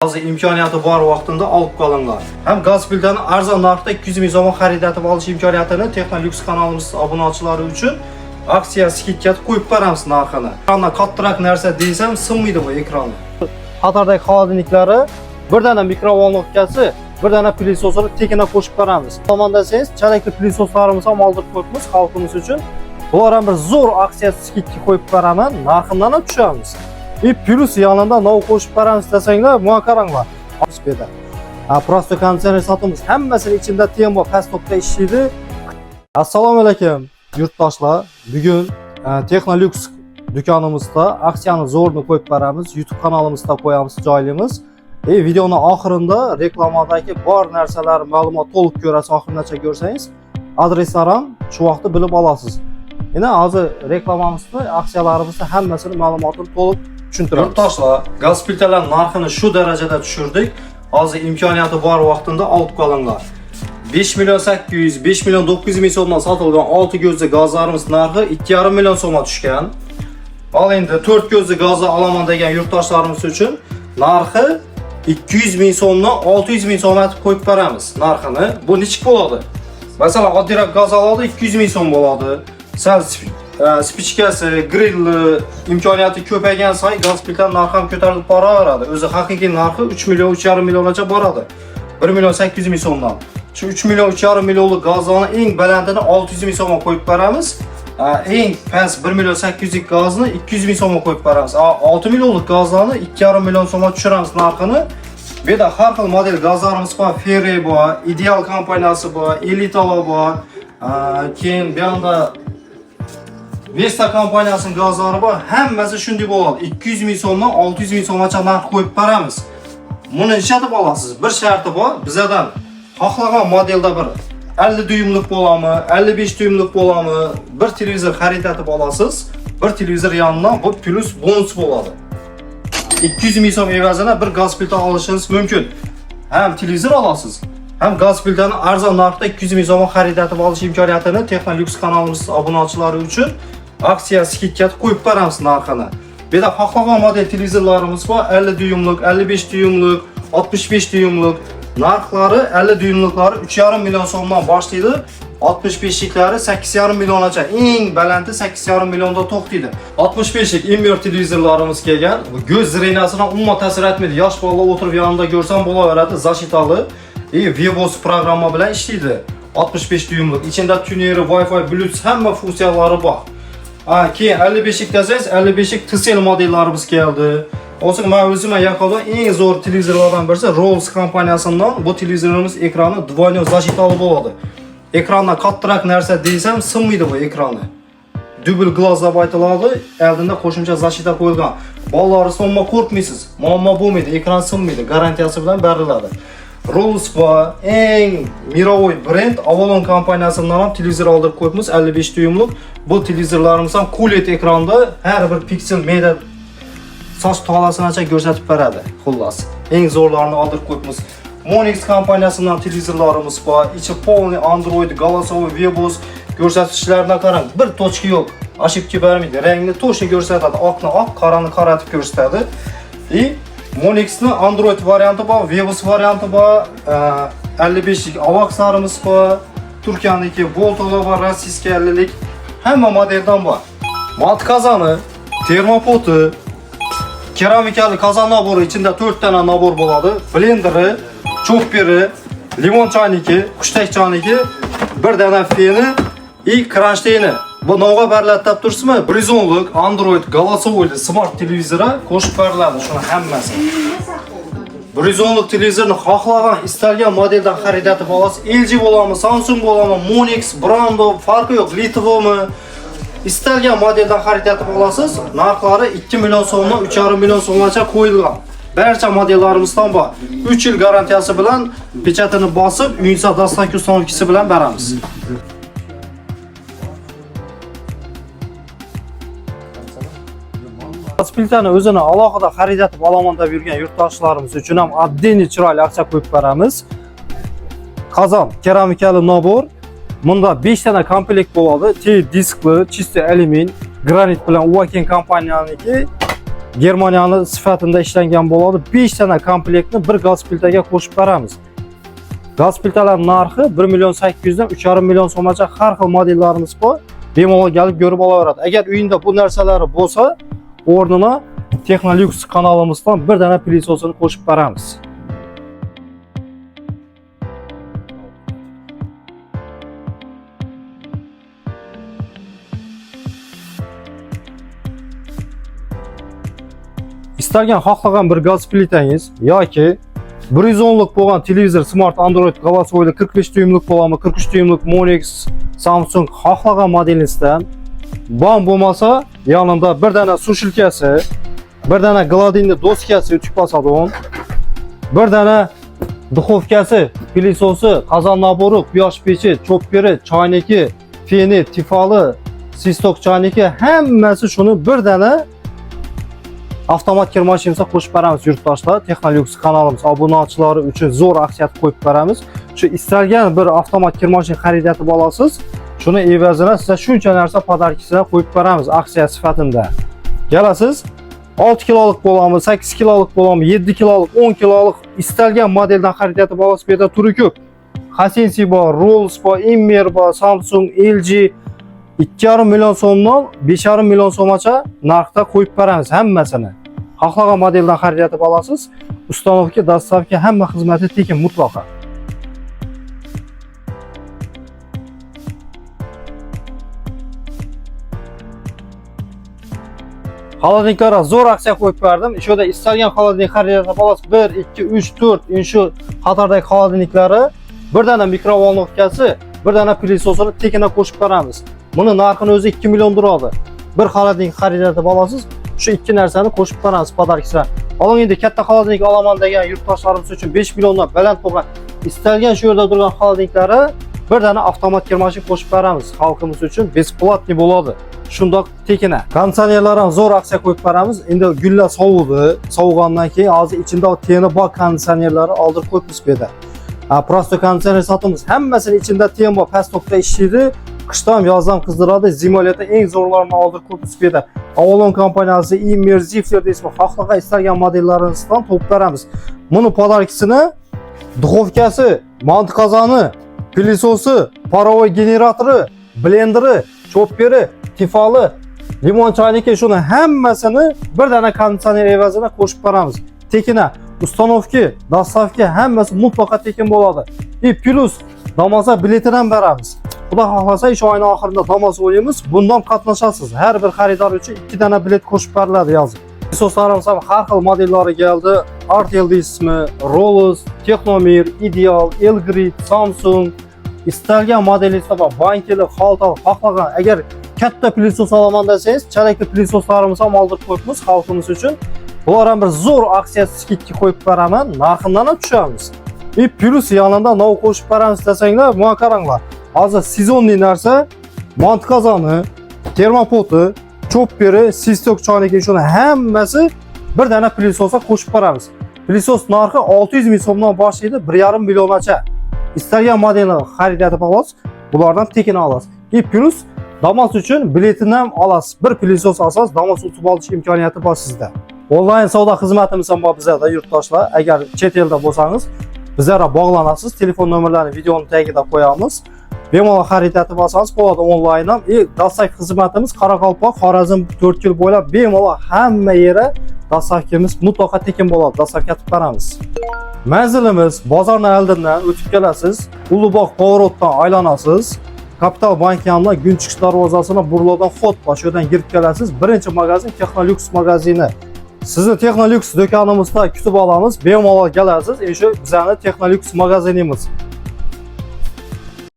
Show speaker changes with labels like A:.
A: Bazı imkoniyati bor vaqtida olib qolinglar. Ham gaz plitani arzon narxda 200 ming so'm xarid etib olish imkoniyatini Texnolux kanalimiz obunachilari uchun aksiya skidga qo'yib beramiz narxini. Ekranda kattaroq narsa desam sinmaydi bu ekronni. Xatardagi xolodilniklari bir dona mikrovolnovkasi, bir dona plisosini tekina qo'shib beramiz. Tomon desangiz, chalakli plisoslarimizni ham oldirib qo'yibmiz xalqimiz uchun. Bular ham bir zo'r aksiya skidga qo'yib beraman, narxidan ham tushamiz. Plus yanında nov qo'shib beramiz desanglar, buna qaranglar. Aspeda. Prosto konditsioner sotamiz. Hammasini ichida tempo pastokda ishlaydi. Assalomu alaykum yurtdoshlar. Bugun Texnolux do'konimizda aksiyani zo'rni qo'yib beramiz. YouTube kanalimizda qo'yamiz, joylaymiz. Videoning oxirida reklamadagi bor narsalar, ma'lumot to'liq ko'rasiz, oxirigacha ko'rsangiz, adreslar ham shu vaqtda bilib olasiz. Yana hozir reklamamizda aksiyalarimizni hammasini ma'lumotini to'liq tushuntiramiz. Yurtdoshlar, gaz plitalar narxini shu darajada tushirdik. Hozir imkoniyati bor vaqtida olib qolinglar. 5 million 800, 5 million 900 ming so'mdan sotilgan 6 ko'zli gazlarimiz narxi 2,5 million so'mga tushgan. Al endi 4 ko'zli gazni olaman degan yurtdoshlarimiz uchun narxi 200 ming so'mdan 600 ming so'mga qo'yib beramiz narxini. Bu nechik bo'ladi? Masalan, oddiroq gaz oladi 200 ming so'm bo'ladi. Sal spichkasi, grill imkoniyati ko'paygan sayi gaz plitaning narxi ham ko'tarilib boraveradi. O'zi haqiqiy narxi 3 million 3,5 milliongacha boradi. 1 million 800 ming so'mdan. Shu 3 million 3,5 millionlik gazlarni eng balandini 600 ming so'mga qo'yib beramiz. Eng past 1 million 800 lik gazni 200 ming so'mga qo'yib beramiz. 6 millionlik gazlarni 2,5 million so'mga tushiramiz narxini. Bu yerda har xil model gazlarimiz bor, Ferry bor, Ideal kompaniyasi bor, Elitalar bor. Keyin bu yerda Vesta kompaniyasining gazlari bor. Hammasi shunday bo'ladi. 200 ming so'mdan 600 ming so'mgacha narx qo'yib beramiz. Buni ishlatib olasiz. Bir sharti bor, bizdan xohlagan modelda bir 50 dyumlik bo'ladimi, 55 dyumlik bo'ladimi, bir televizor xarid etib olasiz. Bir televizor yonidan bu plus bonus bo'ladi. 200 ming so'm evaziga bir gaz plita olishingiz mumkin. Ham televizor olasiz, ham gaz plitani arzon narxda 200 ming so'mga xarid etib olish imkoniyatini Texnolux kanalimiz obunachilari uchun aksiya skidga qo'yib beramiz narxini. Bu yerda xohlagan model televizorlarimiz bor, 50 dyumlik, 55 dyumlik, 65 dyumlik. Narxlari 50 dyumliklari 3,5 million so'mdan boshlaydi. 65liklari 8,5 milliongacha. Eng balandi 8,5 millionda to'xtaydi. 65lik invert televizorlarimiz kelgan. Bu ko'z zrenasini umuman ta'sir etmaydi. Yosh bolalar o'tirib yonida ko'rsam bo'laveradi. Zashitali VBOS programma bilan ishlaydi. 65 dyumlik. Ichida tuneri, Wi-Fi, Bluetooth hamma funksiyalari bor. Keyin 55lik desangiz, 55lik TCL modellarimiz keldi. O'zi men o'zim yaqinda eng zo'r televizorlardan birisi Rolls kompaniyasidan. Bu televizorimiz ekrani двойной защитali bo'ladi. Ekranda kattaroq narsa desam sinmaydi bu ekronni. Double glass deb aytiladi. Oldinda qo'shimcha защита qo'yilgan. Bolalar sonma qo'rqmaysiz. Muammo bo'lmaydi, ekran sinmaydi. Garantiyasi bilan beriladi. Rolls bor, eng mirovoy brend Avalon kompaniyasidan ham televizor oldirib qo'yibmiz 55 dyumlik. Bu televizorlarimiz ham QLED ekranda har bir piksel media soch tolasinacha ko'rsatib beradi. Xullas, eng zo'rlarini oldirib qo'yibmiz. Monix kompaniyasidan televizorlarimiz bor. Ichi полный Android, голосовой, VBOS ko'rsatkichlariga qarang. Bir tochka yo'q. Ошибки bermaydi. Rangni to'shni ko'rsatadi. Oqni oq, qorani qora etib ko'rsatadi. Monixning Android varianti bor, VBOS varianti bor. 55lik Avaxlarimiz bor. Turkiyaniki Voltolar bor, rossiyskiy 50lik. Hamma modeldan bor. Mat qozoni, termopoti, keramikali qozon nabori ichida 4 dona nabor bo'ladi. Blenderi, chopperi, limon choyniki, qushtak choyniki, bir dona feni, kranштейni. Bu novga beriladi tursizmi? Brizonlik, Android, голосовой, smart televizora qo'shib beriladi shuni hammasi. Brizonlik televizorni xohlagan, istalgan modeldan xarid etib olasiz. LG bo'ladimi, Samsung bo'ladimi, Monix, Brando, farqi yo'q, Litovo'mi? İstalgan modeldan xarid etib olasiz. Narxlari 2 million so'mdan 3,5 million so'mgacha qo'yilgan. Barcha modellarimizdan bor. 3 yil garantiyasi bilan pechatini bosib, uyinsa dastlabki ustavkisi bilan beramiz. Gaz plitani o'zini alohida xarid etib olaman deb yurgan yurtdoshlarimiz uchun ham oddiy chiroyli aksiya qo'yib beramiz. Qozon, keramikali nabor. Bunda 5 tane komplekt bo'ladi. T diskli, chisti alyumin, granit bilan Uaken kompaniyaniki Germaniyanın sifatında ishlangan bo'ladi. 5 dana komplektni bir gaz plitaga qo'shib beramiz. Gaz plitalar narxi 1.800.000 dan 3.5 million so'mgacha har xil modellarimiz bor. Bemalol kelib ko'rib olaveradi. Agar uyingda bu narsalari bo'lsa, o'rnina Technolux kanalimizdan bir dana plisosini qo'shib beramiz. İstalgan xohlagan bir gaz plitangiz yoki 110 lik bo'lgan televizor, smart Android голосовойda 45 dyumlik bo'ladimi, 43 dyumlik Monex, Samsung xohlagan modelingizdan bom bo'lmasa, yonida bir dana sushilkasi, bir dana gladinni doskasi o'tib pasadigan, bir dana duxovkasi, pilisosi, qozon nabori, quyosh pechi, cho'pperi, choyniki, feni, tifali, sistok choyniki hammasi shuni bir dana avtomat kir mashinasiga qo'shib beramiz yurtdoshlar. Technolux kanalimiz obunachilari uchun zo'r aksiya qo'yib beramiz. Shu istalgan bir avtomat kir mashin xarid etib olasiz. Shuni evazida sizga shuncha narsa podarkisiga qo'yib beramiz aksiya sifatida. Kelasiz 6 kilolik bo'ladimi, 8 kilolik bo'ladimi, 7 kilolik, 10 kilolik istalgan modeldan xarid etib olasiz. Bu yerda turi ko'p. Hisense bor, Rolls bor, Immer bor, Samsung, LG 2,5 million so'mdan 5,5 million so'mgacha narxda qo'yib beramiz hammasini. Xohlagan modeldan xarid etib olasiz. Ustanovka, dastavka hamma xizmati tekin mutlaqo. Xolodilniklarga zo'r aksiya qo'yib berdim. O'sha istalgan xolodilnik xarid etib olasiz. 1, 2, 3, 4 shu qatordagi xolodilniklari, bir dana mikrovolnovkasi, bir dana plisosini tekinga qo'shib beramiz. Buni narxini o'zi 2 million turadi. Bir xolodilnik xarid etib olasiz, shu ikki narsani qo'shib beramiz podarkisiga. Oling endi katta xolodilnik olaman degan yurtdoshlarimiz uchun 5 milliondan baland bo'lgan istalgan shu yerda turgan xolodilniklari bir dana avtomat kir mashin qo'shib beramiz. Xalqimiz uchun besplatniy bo'ladi. Shundoq tekina. Konditsionerlarga zo'r aksiya qo'yib beramiz. Endi gullar sovudi, sovigandan keyin hozir ichida teni bor konditsionerlari oldirib qo'yibmiz bu yerda. Prosto konditsioner sotamiz. Hammasini ichida ten bor, pastokda ishlaydi. Qishdan yozdan qizdiradi. Zimolyotda eng zo'rlarini oldirib qo'yibmiz bu yerda. Avalon kompaniyasi Immer, Zifler deysiz, xohlagan istalgan modellaringizdan topib beramiz. Buni podarkisini duxovkasi, mant qozoni, pilisosi, parovoy generatori, blenderi, chopperi, tifali, limon choyniki shuni hammasini bir dana konditsioner evaziga qo'shib beramiz. Tekina, ustanovka, dastavka hammasi mutlaqo tekin bo'ladi. Plus namoza biletini ham beramiz. Xudo xohlasa shu oyning oxirida namoz o'ylaymiz. Bundan qatnashasiz. Har bir xaridor uchun 2 dana bilet qo'shib beriladi yozib. Plisoslarimiz ham har xil modellari keldi. Artel deysizmi, Rolls, Technomir, Ideal, Elgrid, Samsung istalgan modelingizda bor. Bankeli, xaltal, xohlagan. Agar katta plisos olaman desangiz, charakli plisoslarimiz ham oldirib qo'yibmiz xalqimiz uchun. Bular ham bir zo'r aksiya skidga qo'yib beraman. Narxidan ham tushamiz. Plus yanında nov qo'shib beramiz desanglar, buna qaranglar. Hozir sezonniy narsa, mant qozoni, termopoti, chopperi, sistok choyniki shuni hammasi bir dana plisosga qo'shib beramiz. Plisos narxi 600 ming so'mdan boshlaydi, 1,5 milliongacha. Istalgan modelni xarid etib olasiz, bulardan tekin olasiz. Plus damas uchun biletini ham olasiz. Bir plisos olsangiz, damas utib olish imkoniyati bor sizda. Onlayn savdo xizmatimiz ham bor bizda yurtdoshlar. Agar chet elda bo'lsangiz, bizlarga bog'lanasiz. Telefon nomerlarini videoning tagida qo'yamiz. Bemalol xarid etib olsangiz bo'ladi onlayn ham. Dastavka xizmatimiz Qoraqalpoq, Xorazm 4 yil bo'ylab bemalol hamma yere dastavkamiz mutlaqo tekin bo'ladi. Dastavka etib beramiz. Manzilimiz bozorning oldidan o'tib kelasiz. Ulug'bog' Povorotdan aylanasiz. Kapital bank yonida Gunchish darvozasini buriladigan xot bor. Shu yerdan kirib kelasiz. Birinchi magazin Technolux magazini. Sizni Technolux do'konimizda kutib olamiz. Bemalol kelasiz. Shu bizning Technolux magazinimiz.